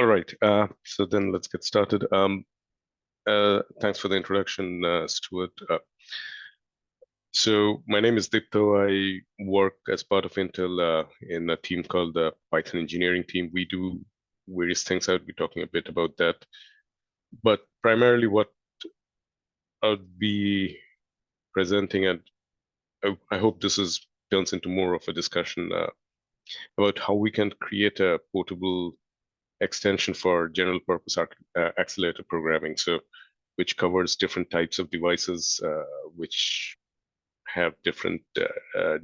All right, so then let's get started. Thanks for the introduction, Stuart. So my name is Dipto. I work as part of Intel in a team called the Python engineering team. We do various things. I'll be talking a bit about that. But primarily what I'll be presenting, and I hope this turns into more of a discussion about how we can create a portable extension for general purpose accelerator programming. So which covers different types of devices, which have different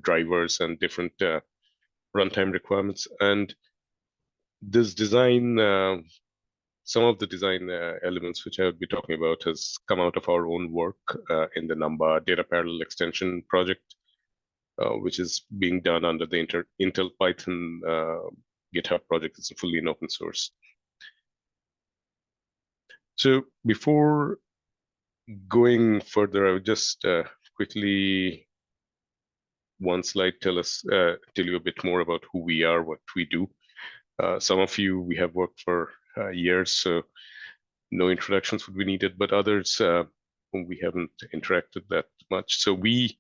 drivers and different runtime requirements. And this design, some of the design elements which I would be talking about has come out of our own work in the Numba data parallel extension project, which is being done under the Intel Python GitHub project. It's fully in open source. So before going further, I would just quickly, one slide, tell you a bit more about who we are, what we do. Some of you, we have worked for years, so no introductions would be needed, but others whom we haven't interacted that much. So we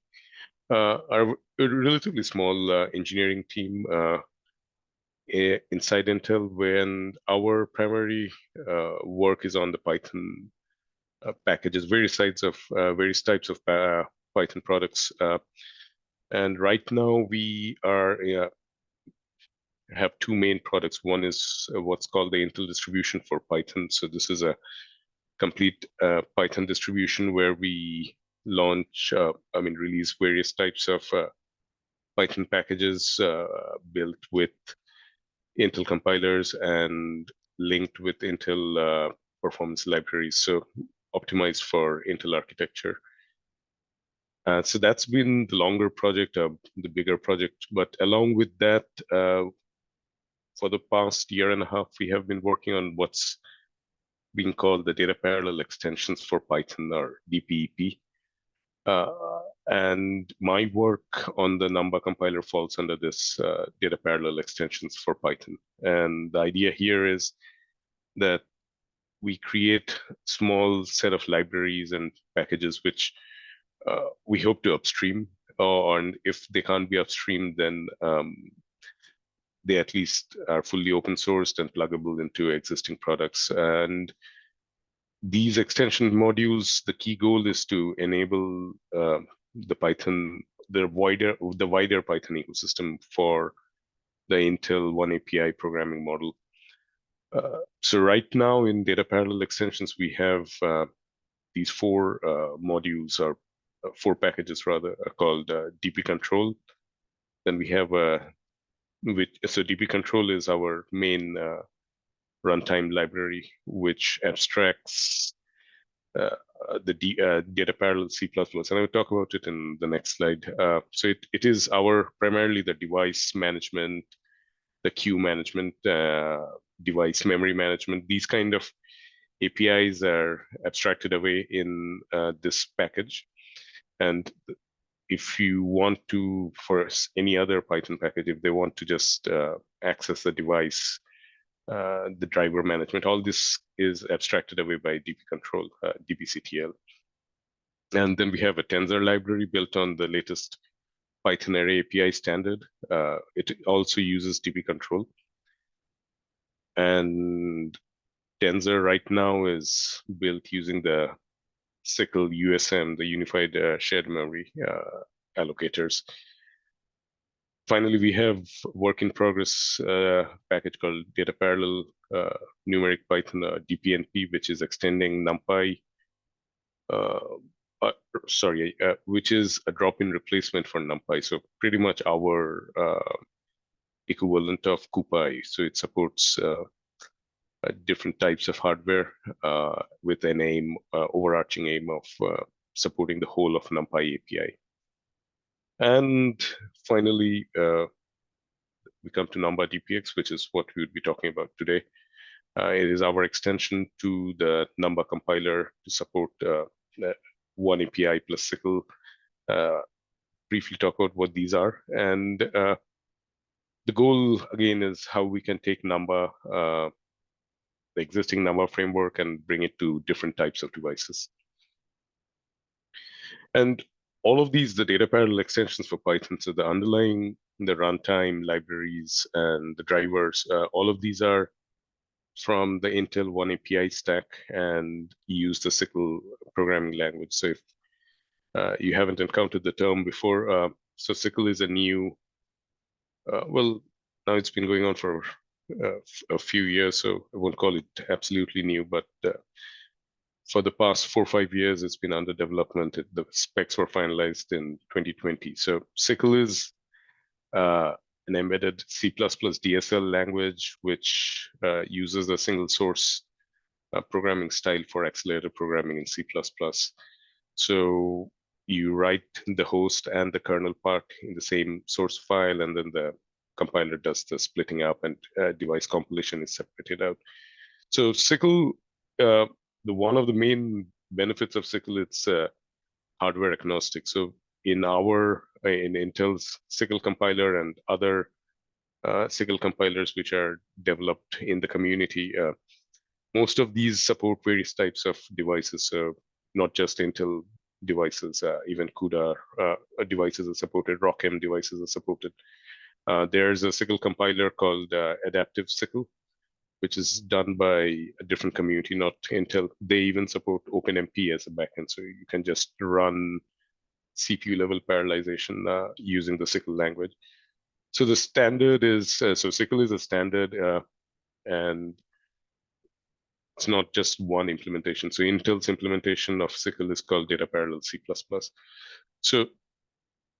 are a relatively small engineering team inside Intel, when our primary work is on the Python packages, various types of Python products. And right now we have two main products. One is what's called the Intel distribution for Python. So this is a complete Python distribution where we launch, release various types of Python packages built with Intel compilers and linked with Intel performance libraries, so optimized for Intel architecture. So that's been the longer project, the bigger project. But along with that, for the past year and a half, we have been working on what's being called the data parallel extensions for Python, or DPEP. And my work on the Numba compiler falls under this data parallel extensions for Python. And the idea here is that we create small set of libraries and packages which we hope to upstream, and if they can't be upstream, then they at least are fully open sourced and pluggable into existing products. And these extension modules, the key goal is to enable the wider Python ecosystem for the Intel One API programming model. So right now in data parallel extensions, we have these four modules, or four packages rather, called DP control. Then we have so DP control is our main runtime library, which abstracts the data parallel C++, and I will talk about it in the next slide. So it is primarily the device management, the queue management, device memory management. These kind of APIs are abstracted away in this package. And if you want to, for any other Python package, if they want to just access the device, the driver management, all this is abstracted away by DP control, dpctl. And then we have a tensor library built on the latest Python array API standard. It also uses DP control. And tensor right now is built using the SYCL USM, the Unified Shared Memory allocators. Finally, we have work in progress package called Data Parallel Numeric Python, DPNP, which is extending NumPy, which is a drop-in replacement for NumPy. So pretty much our equivalent of CuPy. So it supports different types of hardware with an overarching aim of supporting the whole of NumPy API. And finally, we come to Numba-dpex, which is what we would be talking about today. It is our extension to the Numba compiler to support One API plus SYCL. Briefly talk about what these are. And the goal, again, is how we can take Numba the existing Numba framework and bring it to different types of devices. And all of these, the data parallel extensions for Python, so the underlying, the runtime libraries and the drivers, all of these are from the Intel One API stack and use the SYCL programming language. So if you haven't encountered the term before, so SYCL is a new, well, now it's been going on for a few years, so I won't call it absolutely new, but for the past 4 or 5 years, it's been under development. The specs were finalized in 2020. So SYCL is an embedded C++ DSL language, which uses a single source programming style for accelerator programming in C++. So you write the host and the kernel part in the same source file, and then the compiler does the splitting up, and device compilation is separated out. So SYCL, one of the main benefits of SYCL, it's hardware agnostic. So in Intel's SYCL compiler and other SYCL compilers which are developed in the community, most of these support various types of devices. So not just Intel devices, even CUDA devices are supported, ROCm devices are supported. There's a SYCL compiler called Adaptive SYCL, which is done by a different community, not Intel. They even support OpenMP as a backend, so you can just run CPU level parallelization using the SYCL language. So the standard is, so SYCL is a standard, and it's not just one implementation. So Intel's implementation of SYCL is called Data Parallel C++. So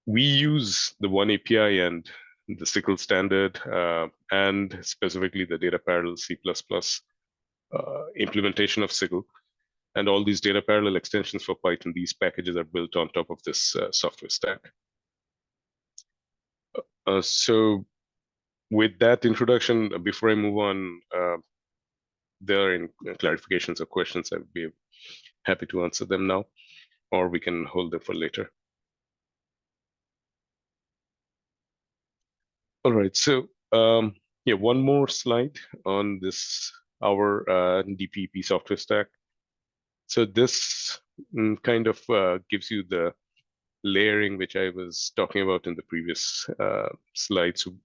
we use the One API and the SYCL standard, and specifically the Data Parallel C++ implementation of SYCL. And all these data parallel extensions for Python, these packages are built on top of this software stack. So with that introduction, before I move on, there are any clarifications or questions, I would be happy to answer them now, or we can hold them for later. All right, so yeah, one more slide on this, our DPEP software stack. So this kind of gives you the layering, which I was talking about in the previous slides. So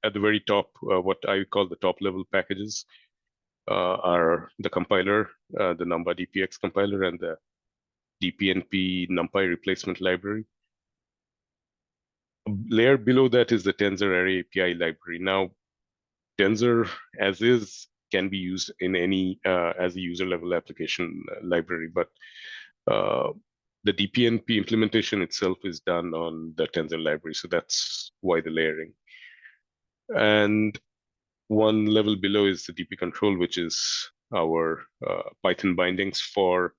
at the very top, what I call the top level packages are the compiler, the Numba-dpex compiler, and the DPNP NumPy replacement library. A layer below that is the Tensor Array API library. Now, Tensor as is can be used in any as a user level application library, but the DPNP implementation itself is done on the Tensor library, so that's why the layering. And one level below is the DP control, which is our Python bindings for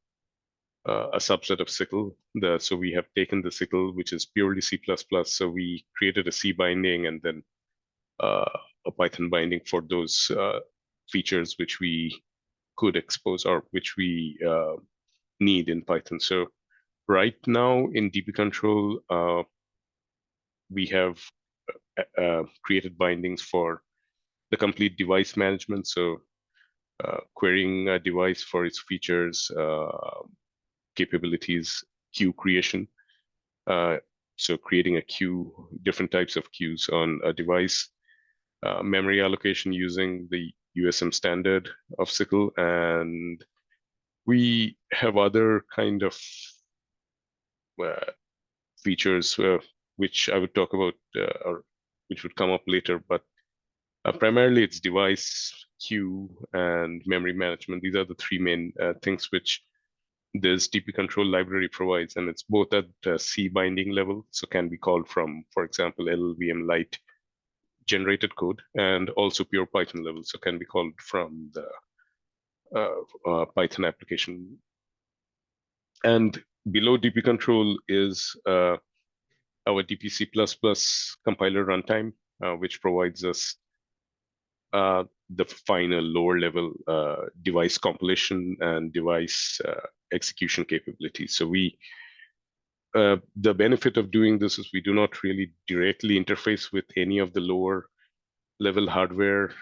a subset of SYCL. So we have taken the SYCL, which is purely C++. So we created a C binding and then a Python binding for those features which we could expose or which we need in Python. So right now in DP control, we have created bindings for the complete device management. So querying a device for its features, capabilities, queue creation. So creating a queue, different types of queues on a device, memory allocation using the USM standard of SYCL, and we have other kind of features which I would talk about or which would come up later, but primarily it's device, queue, and memory management. These are the three main things which this DP control library provides, and it's both at C binding level, so can be called from, for example, LLVM Lite generated code, and also pure Python level, so can be called from the Python application. And below DP control is our DPC++ compiler runtime, which provides us the final lower level device compilation and device execution capabilities. So the benefit of doing this is we do not really directly interface with any of the lower level hardware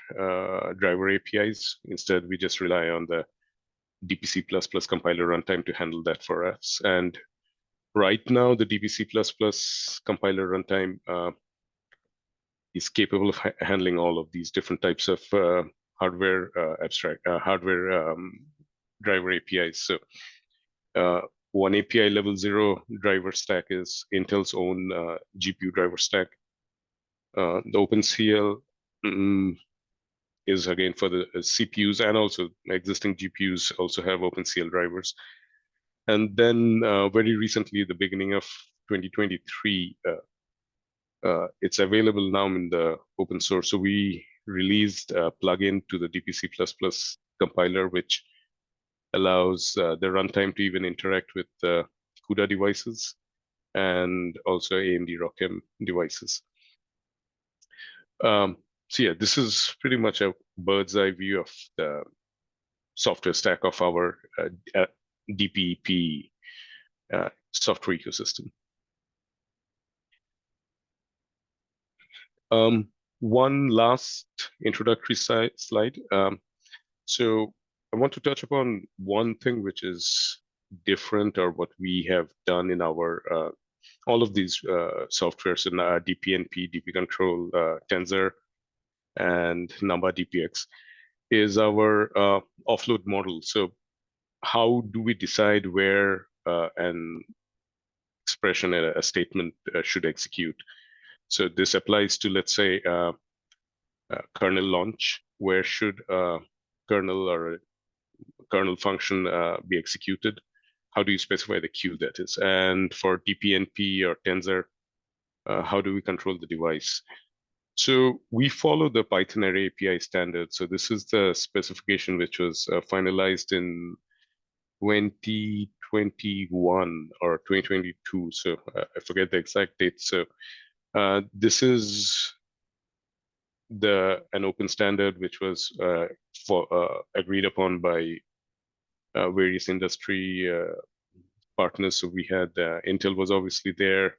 driver APIs. Instead, we just rely on the DPC++ compiler runtime to handle that for us. And right now, the DPC++ compiler runtime is capable of handling all of these different types of hardware driver APIs. So one API level 0 driver stack is Intel's own GPU driver stack. The OpenCL is again for the CPUs, and also existing GPUs also have OpenCL drivers. And then very recently, the beginning of 2023, it's available now in the open source. So we released a plugin to the DPC++ compiler, which allows the runtime to even interact with CUDA devices and also AMD ROCm devices. So yeah, this is pretty much a bird's eye view of the software stack of our DPEP software ecosystem. One last introductory slide. So I want to touch upon one thing which is different, or what we have done in our all of these softwares in DPNP, DP Control, Tensor, and Numba-dpex, is our offload model. So how do we decide where an expression, a statement should execute? So this applies to, let's say, kernel launch. Where should a kernel or a kernel function be executed? How do you specify the queue that is? And for DPNP or Tensor, how do we control the device? So we follow the Python array API standard. So this is the specification which was finalized in 2021 or 2022. So I forget the exact date. So this is an open standard which was agreed upon by various industry partners. So we had Intel was obviously there,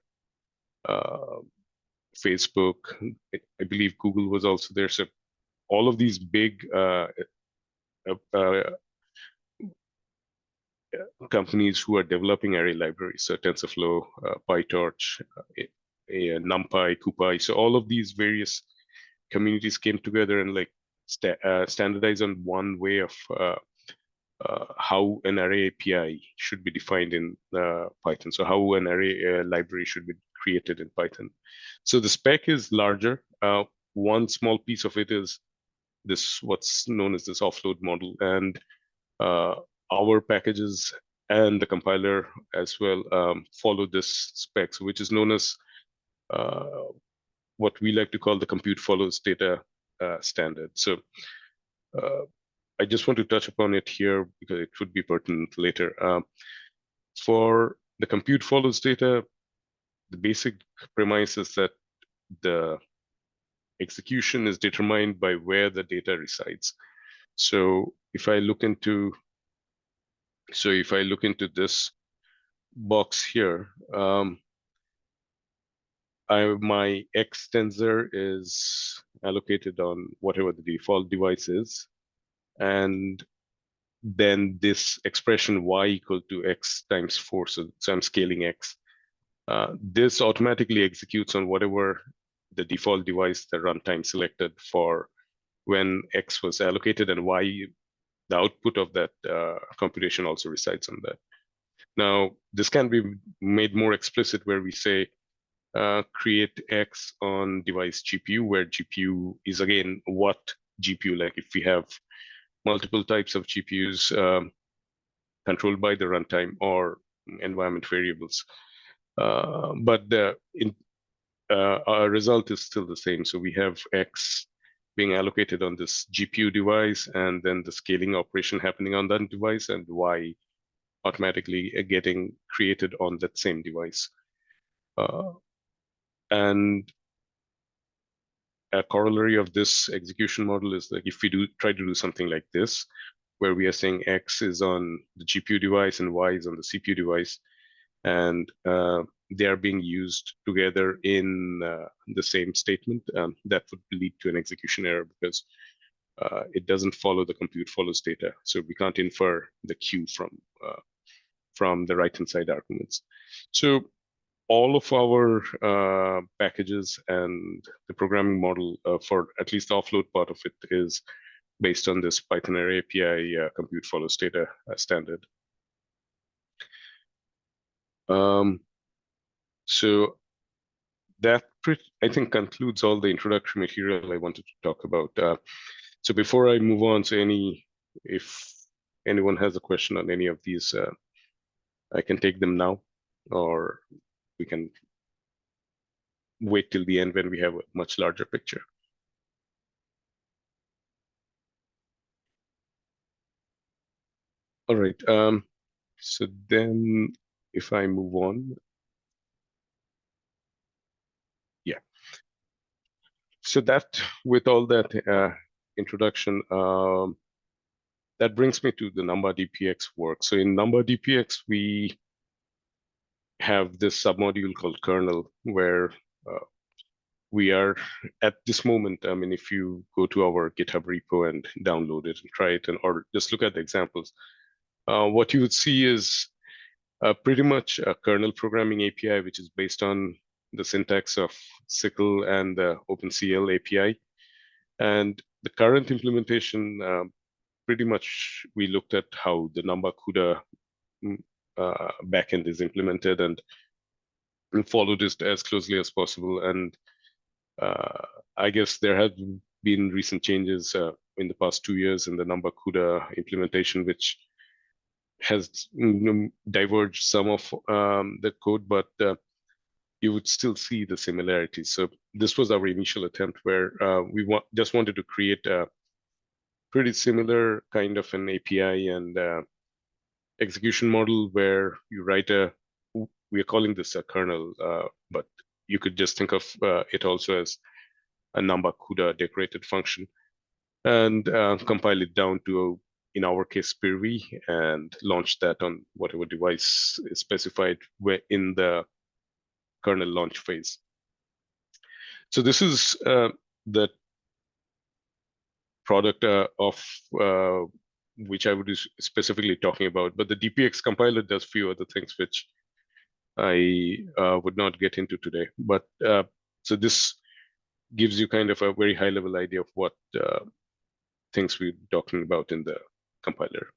Facebook, I believe Google was also there. So all of these big companies who are developing array libraries, so TensorFlow, PyTorch, NumPy, CuPy. So all of these various communities came together and like standardize on one way of how an array API should be defined in Python. So how an array library should be created in Python. So the spec is larger. One small piece of it is this, what's known as this offload model, and our packages and the compiler as well follow this spec, which is known as what we like to call the compute follows data standard. So I just want to touch upon it here because it would be pertinent later. For the compute follows data, the basic premise is that the execution is determined by where the data resides. So if I look into this box here, my X tensor is allocated on whatever the default device is, and then this expression y equal to x times 4. So I'm scaling x. This automatically executes on whatever the default device, the runtime selected for when x was allocated, and y, the output of that computation, also resides on that. Now, this can be made more explicit where we say create x on device GPU, where GPU is again what GPU, like if we have multiple types of GPUs controlled by the runtime or environment variables. But our result is still the same. So we have x being allocated on this GPU device, and then the scaling operation happening on that device, and y automatically getting created on that same device. And a corollary of this execution model is that if we try to do something like this, where we are saying x is on the GPU device and y is on the CPU device, and they are being used together in the same statement, that would lead to an execution error because it doesn't follow the compute follows data. So we can't infer the queue from the right-hand side arguments. So all of our packages and the programming model for at least the offload part of it is based on this Python Array API compute follows data standard. So that I think concludes all the introductory material I wanted to talk about. So before I move on to if anyone has a question on any of these, I can take them now, or we can wait till the end when we have a much larger picture. All right. So then if I move on, yeah. So that with all that introduction, that brings me to the Numba-dpex work. So in Numba-dpex, we have this submodule called kernel where we are at this moment. I mean, if you go to our GitHub repo and download it and try it, or just look at the examples, what you would see is pretty much a kernel programming API, which is based on the syntax of SYCL and the OpenCL API. And the current implementation, pretty much we looked at how the Numba-CUDA backend is implemented and followed it as closely as possible. And I guess there have been recent changes in the past 2 years in the Numba-CUDA implementation, which has diverged some of the code, but you would still see the similarities. So this was our initial attempt where we just wanted to create a pretty similar kind of an API and execution model where you write we are calling this a kernel, but you could just think of it also as a Numba-CUDA decorated function and compile it down to, in our case, PIRV, and launch that on whatever device is specified in the kernel launch phase. So this is the product of which I would be specifically talking about, but the DPX compiler does few other things which I would not get into today. But so this gives you kind of a very high level idea of what things we're talking about in the compiler.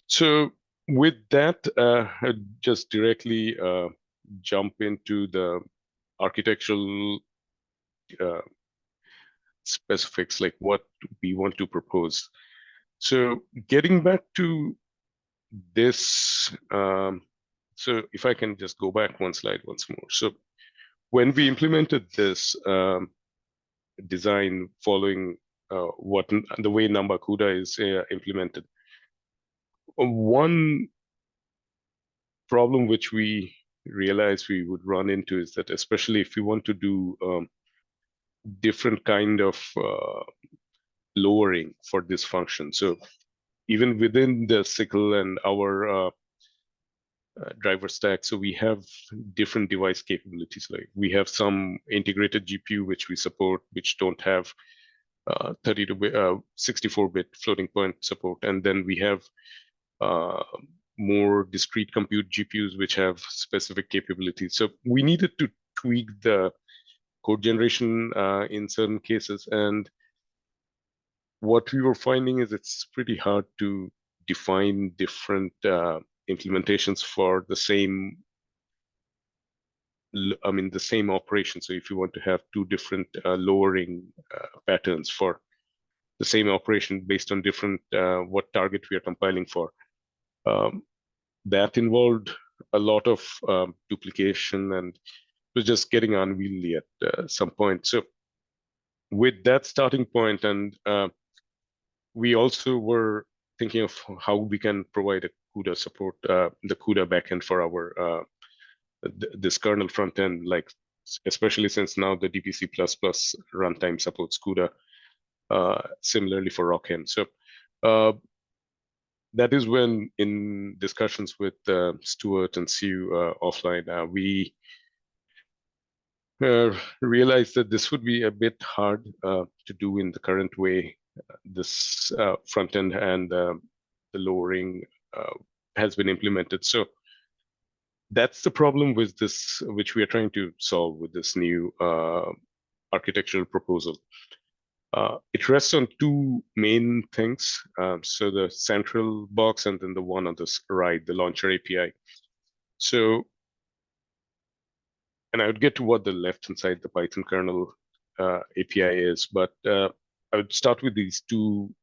So with that, I'd just directly jump into the architectural specifics, like what we want to propose. So getting back to this, so if I can just go back one slide once more. So when we implemented this design following the way Numba-CUDA is implemented, one problem which we realized we would run into is that, especially if we want to do different kind of lowering for this function. So even within the SYCL and our driver stack, so we have different device capabilities. Like we have some integrated GPU which we support, which don't have 64-bit floating point support, and then we have more discrete compute GPUs which have specific capabilities. So we needed to tweak the code generation in certain cases, and what we were finding is it's pretty hard to define different implementations for the same, the same operation. So if you want to have two different lowering patterns for the same operation based on different what target we are compiling for, that involved a lot of duplication, and it was just getting unwieldy at some point. So with that starting point, and we also were thinking of how we can provide a CUDA support, the CUDA backend for our this kernel front end, like especially since now the DPC++ runtime supports CUDA, similarly for ROCm. So that is when, in discussions with Stuart and Sue offline, we realized that this would be a bit hard to do in the current way. This front end and the lowering has been implemented. So that's the problem with this, which we are trying to solve with this new architectural proposal. It rests on two main things. So the central box and then the one on the right, the launcher API. So, and I would get to what the left hand side, the Python kernel API is, but I would start with these two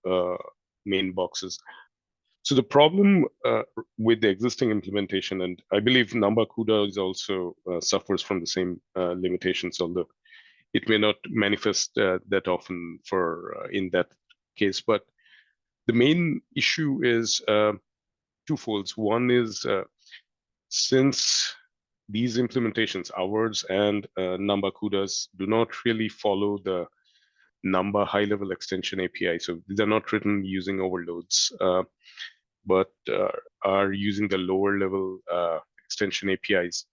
main boxes. So the problem with the existing implementation, and I believe Numba CUDA is also suffers from the same limitations, although it may not manifest that often for in that case. But the main issue is twofold. One is since these implementations, ours and Numba CUDA's, do not really follow the Numba high-level extension API. So these are not written using overloads, but are using the lower-level extension APIs.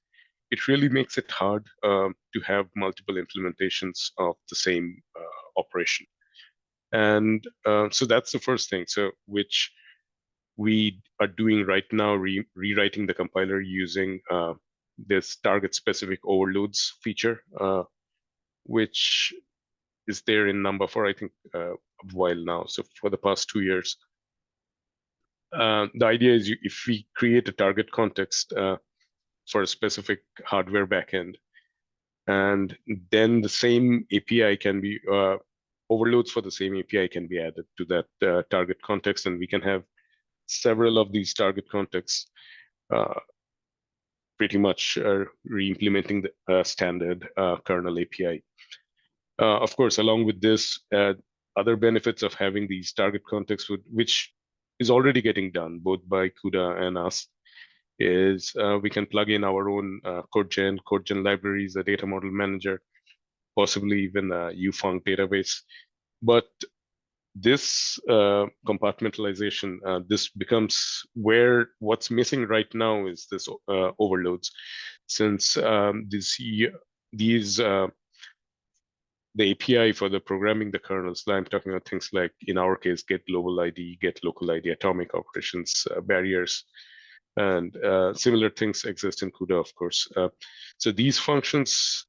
It really makes it hard to have multiple implementations of the same operation. And so that's the first thing. So which we are doing right now, rewriting the compiler using this target-specific overloads feature, which is there in Numba for, I think, a while now. So for the past 2 years. The idea is if we create a target context for a specific hardware backend, and then the same API can be, overloads for the same API can be added to that target context, and we can have several of these target contexts pretty much re-implementing the standard kernel API. Of course, along with this, other benefits of having these target contexts, which is already getting done both by CUDA and us, is we can plug in our own code gen libraries, a data model manager, possibly even a ufunc database. But this compartmentalization, this becomes where what's missing right now is this overloads, since the API for the programming the kernels, I'm talking about things like, in our case, get global ID, get local ID, atomic operations, barriers, and similar things exist in CUDA, of course. So these functions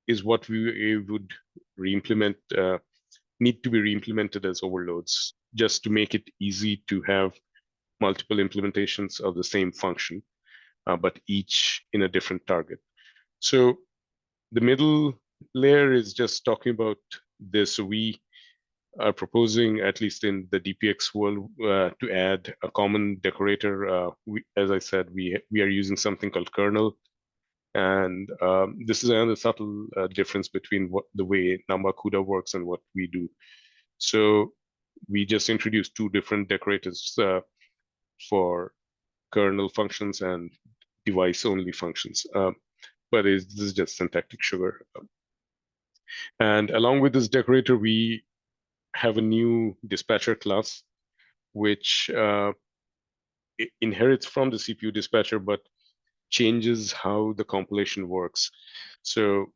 is what we would re-implement, need to be re-implemented as overloads, just to make it easy to have multiple implementations of the same function, but each in a different target. So the middle layer is just talking about this. So we are proposing, at least in the DPX world, to add a common decorator. As I said, we are using something called kernel. And this is another subtle difference between the way Numba CUDA works and what we do. So we just introduced two different decorators for kernel functions and device-only functions. But this is just syntactic sugar. And along with this decorator, we have a new dispatcher class, which inherits from the CPU dispatcher, but changes how the compilation works. So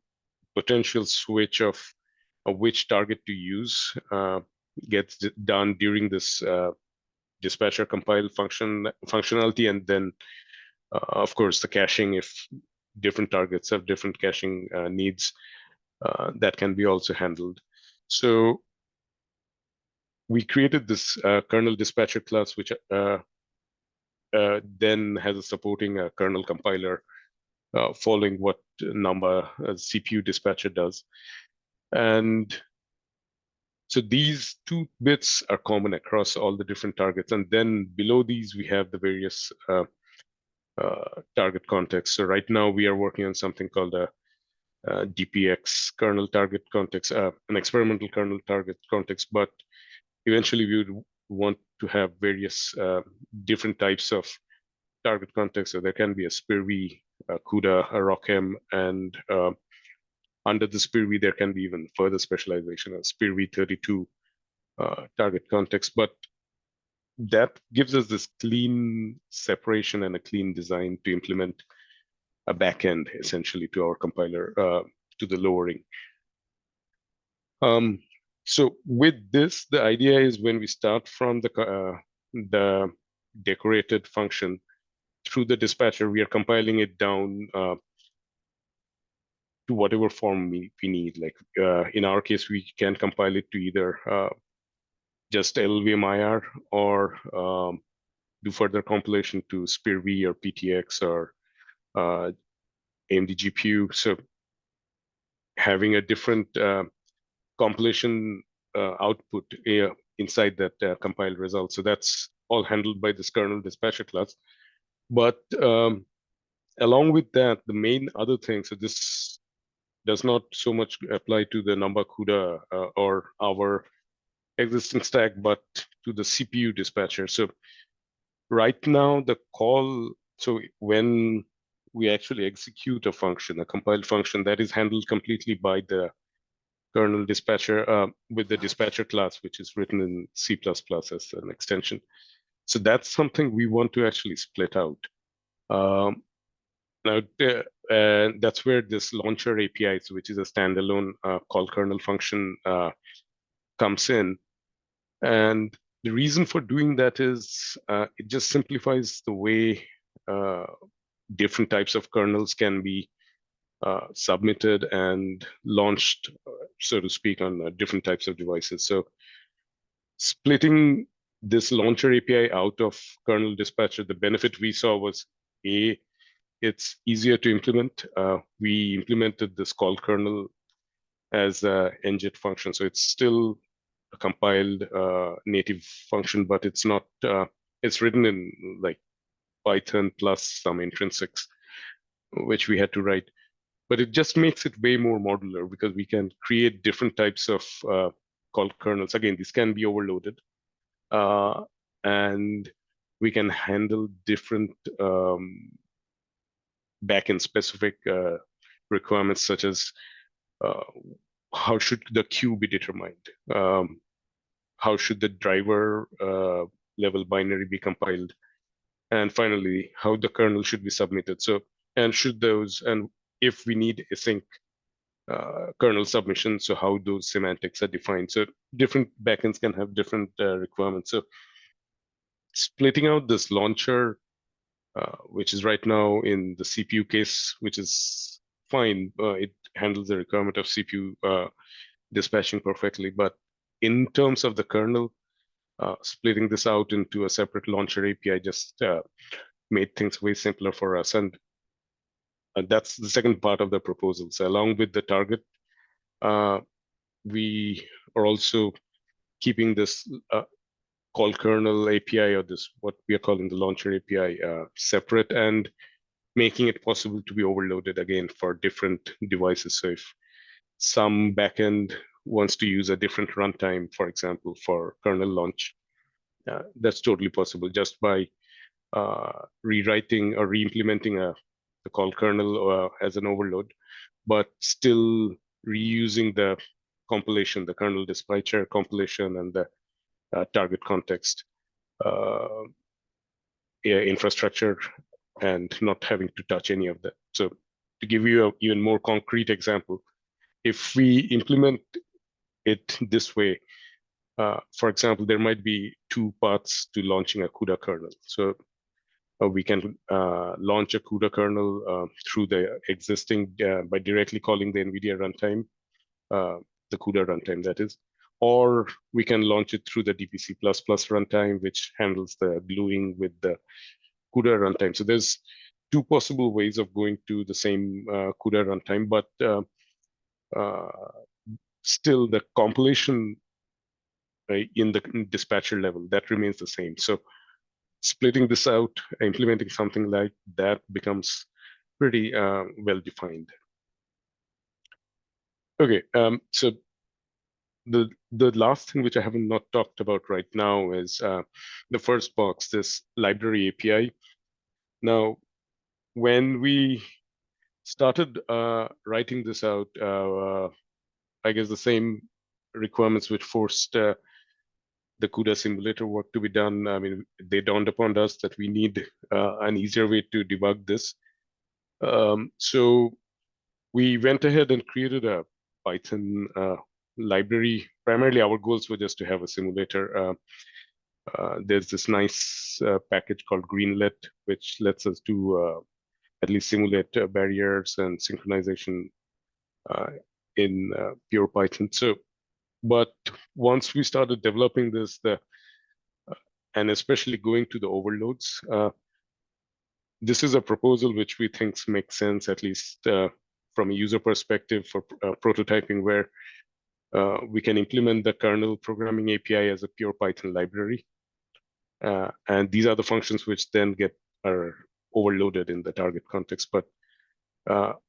potential switch of which target to use gets done during this dispatcher compile functionality, and then of course the caching, if different targets have different caching needs, that can be also handled. So we created this kernel dispatcher class, which then has a supporting kernel compiler following what Numba CPU dispatcher does. And so these two bits are common across all the different targets. And then below these, we have the various target contexts. So right now we are working on something called a DPX kernel target context, an experimental kernel target context, but eventually we would want to have various different types of target contexts. So there can be a SPIR-V, a CUDA, a ROCm, and under the SPIR-V, there can be even further specialization, a SPIR-V32 target context. But that gives us this clean separation and a clean design to implement a backend essentially to our compiler, to the lowering. So with this, the idea is when we start from the decorated function through the dispatcher, we are compiling it down to whatever form we need. Like in our case, we can compile it to either just LLVM-IR or do further compilation to SPIR-V or PTX or AMD GPU. So having a different compilation output inside that compiled result. So that's all handled by this kernel dispatcher class. But along with that, the main other thing, so this does not so much apply to the Numba CUDA or our existing stack, but to the CPU dispatcher. So right now, the call, so when we actually execute a function, a compiled function, that is handled completely by the kernel dispatcher with the dispatcher class, which is written in C++ as an extension. So that's something we want to actually split out. Now, that's where this launcher API, which is a standalone call kernel function, comes in. And the reason for doing that is it just simplifies the way different types of kernels can be submitted and launched, so to speak, on different types of devices. So splitting this launcher API out of kernel dispatcher, the benefit we saw was it's easier to implement. We implemented this call kernel as a ngjet function, so it's still a compiled native function, but it's not. It's written in like Python plus some intrinsics, which we had to write. But it just makes it way more modular because we can create different types of call kernels. Again, these can be overloaded, and we can handle different backend specific requirements, such as how should the queue be determined? How should the driver level binary be compiled? And finally, how the kernel should be submitted. So, and should those, and if we need async kernel submission, so how those semantics are defined. So different backends can have different requirements. So splitting out this launcher, which is right now in the CPU case, which is fine. It handles the requirement of CPU dispatching perfectly. But in terms of the kernel, splitting this out into a separate launcher API just made things way simpler for us. And that's the second part of the proposal. So along with the target, we are also keeping this call kernel API, or this what we are calling the launcher API, separate, and making it possible to be overloaded again for different devices. So if some backend wants to use a different runtime, for example, for kernel launch, that's totally possible just by rewriting or re-implementing the call kernel as an overload, but still reusing the compilation, the kernel dispatcher compilation, and the target context infrastructure, and not having to touch any of that. So to give you an even more concrete example, if we implement it this way, for example, there might be two paths to launching a CUDA kernel. So we can launch a CUDA kernel through the existing, by directly calling the NVIDIA runtime, the CUDA runtime that is, or we can launch it through the DPC++ runtime, which handles the gluing with the CUDA runtime. So there's two possible ways of going to the same CUDA runtime, but still the compilation in the dispatcher level, that remains the same. So splitting this out, implementing something like that becomes pretty well defined. Okay, so the last thing which I have not talked about right now is the first box, this library API. Now, when we started writing this out, I guess the same requirements which forced the CUDA simulator work to be done. I mean, they dawned upon us that we need an easier way to debug this. So we went ahead and created a Python library. Primarily, our goals were just to have a simulator. There's this nice package called Greenlet, which lets us do at least simulate barriers and synchronization in pure Python. So, but once we started developing this, and especially going to the overloads, this is a proposal which we think makes sense, at least from a user perspective for prototyping, where we can implement the kernel programming API as a pure Python library. And these are the functions which then are overloaded in the target context. But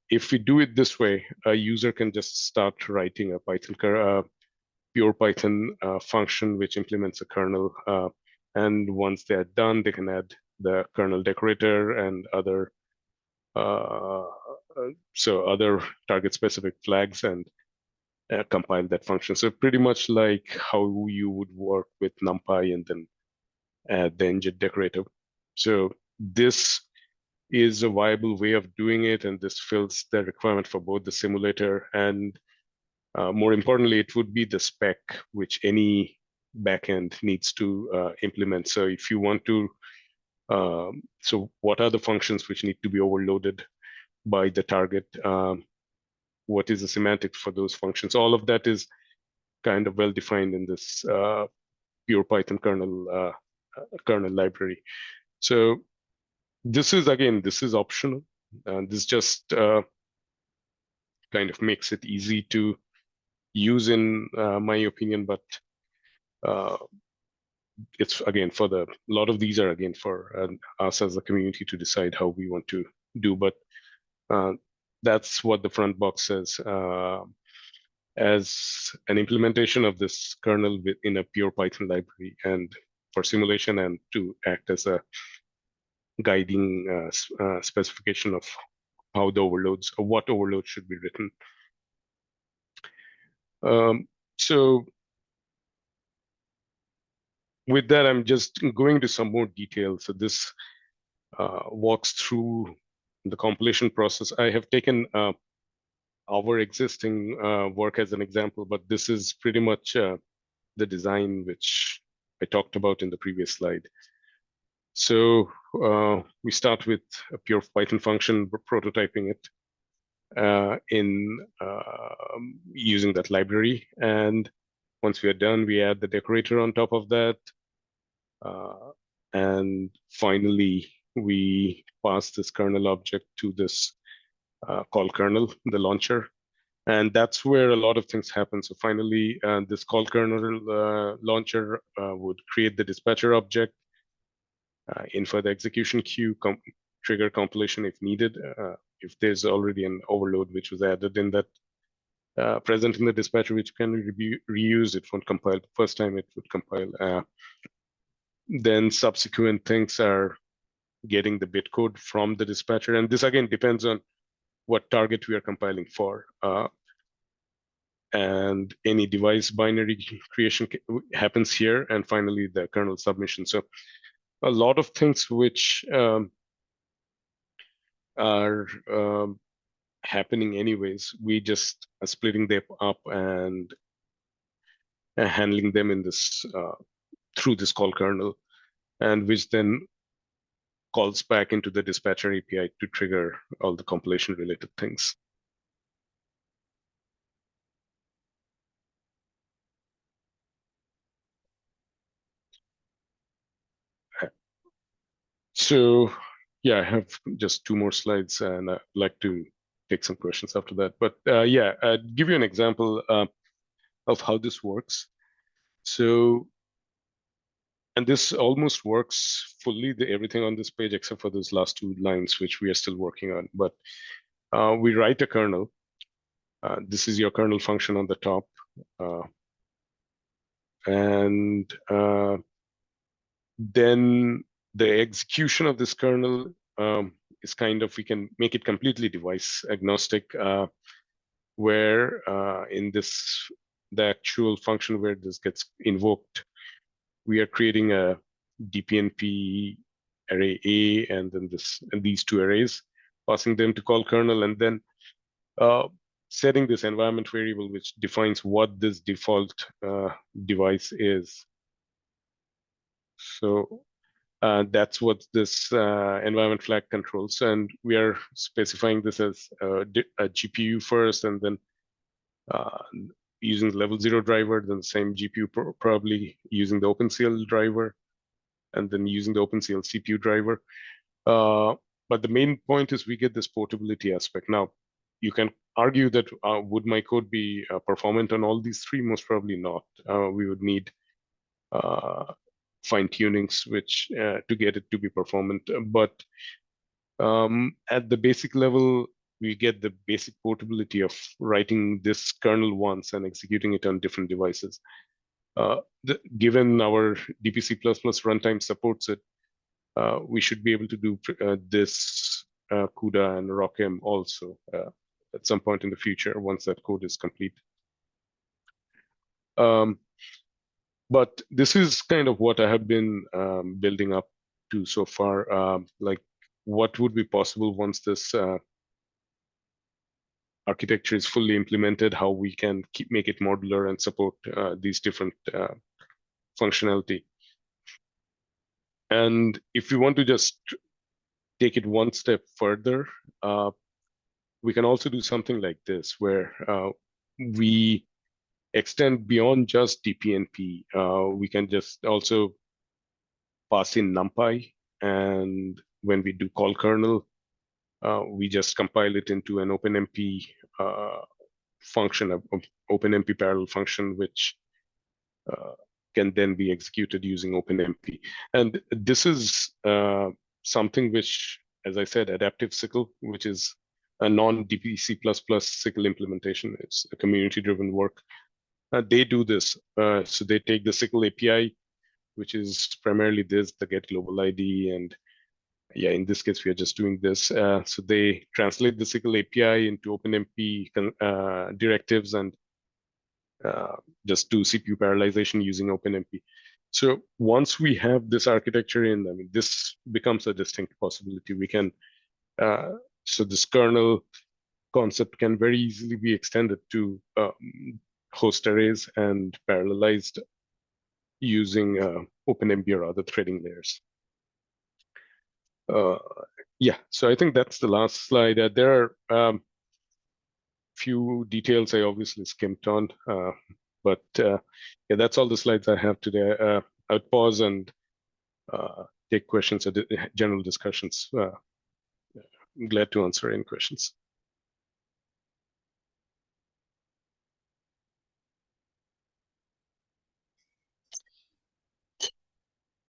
if we do it this way, a user can just start writing a pure Python function which implements a kernel. And once they're done, they can add the kernel decorator and other other target specific flags and compile that function. So pretty much like how you would work with NumPy and then add the engine decorator. So this is a viable way of doing it, and this fills the requirement for both the simulator and more importantly, it would be the spec which any backend needs to implement. So if you want to, so what are the functions which need to be overloaded by the target? What is the semantics for those functions? All of that is kind of well defined in this pure Python kernel library. So this is optional, and this just kind of makes it easy to use in my opinion, but it's again a lot of these are again for us as a community to decide how we want to do, but that's what the front box says. As an implementation of this kernel in a pure Python library and for simulation, and to act as a guiding specification of how the overloads or what overloads should be written. So with that, I'm just going to some more details. So this walks through the compilation process. I have taken our existing work as an example, but this is pretty much the design which I talked about in the previous slide. So we start with a pure Python function, we're prototyping it in using that library. And once we are done, we add the decorator on top of that. And finally, we pass this kernel object to this call kernel, the launcher. And that's where a lot of things happen. So finally, this call kernel launcher would create the dispatcher object, infer the execution queue, trigger compilation if needed. If there's already an overload which was added in that present in the dispatcher, which can be reused, it won't compile. The first time it would compile. Then subsequent things are getting the bitcode from the dispatcher. And this again depends on what target we are compiling for. And any device binary creation happens here, and finally the kernel submission. So a lot of things which are happening anyways, we just are splitting them up and handling them in this through this call kernel, and which then calls back into the dispatcher API to trigger all the compilation related things. So yeah, I have just 2 more slides, and I'd like to take some questions after that. But yeah, I'd give you an example of how this works. So, and this almost works fully, everything on this page except for those last 2 lines, which we are still working on. But we write a kernel. This is your kernel function on the top. And then the execution of this kernel is kind of, we can make it completely device agnostic, where in this, the actual function where this gets invoked we are creating a DPNP array A and then these two arrays, passing them to call kernel, and then setting this environment variable which defines what this default device is. So that's what this environment flag controls, and we are specifying this as a GPU first, and then using the level 0 driver, then the same GPU probably using the OpenCL driver, and then using the OpenCL CPU driver. But the main point is we get this portability aspect. Now, you can argue that would my code be performant on all these three? Most probably not. We would need fine tunings which to get it to be performant. But at the basic level, we get the basic portability of writing this kernel once and executing it on different devices. Given our DPC++ runtime supports it, we should be able to do this CUDA and ROCm also at some point in the future once that code is complete. But this is kind of what I have been building up to so far, like what would be possible once this architecture is fully implemented, how we can make it modular and support these different functionality. And if we want to just take it one step further, we can also do something like this, where we extend beyond just DPNP. We can just also pass in NumPy, and when we do call kernel, we just compile it into an OpenMP function, an OpenMP parallel function, which can then be executed using OpenMP. And this is something which, as I said, Adaptive SYCL, which is a non-DPC++ SYCL implementation. It's a community-driven work. They do this. So they take the SYCL API, which is primarily this, the get global ID, and yeah, in this case, we are just doing this. So they translate the SYCL API into OpenMP directives and just do CPU parallelization using OpenMP. So once we have this architecture in, I mean, this becomes a distinct possibility. We can, so this kernel concept can very easily be extended to host arrays and parallelized using OpenMP or other threading layers. Yeah, so I think that's the last slide. There are few details I obviously skimped on, but yeah, that's all the slides I have today. I would pause and take questions or general discussions. I'm glad to answer any questions.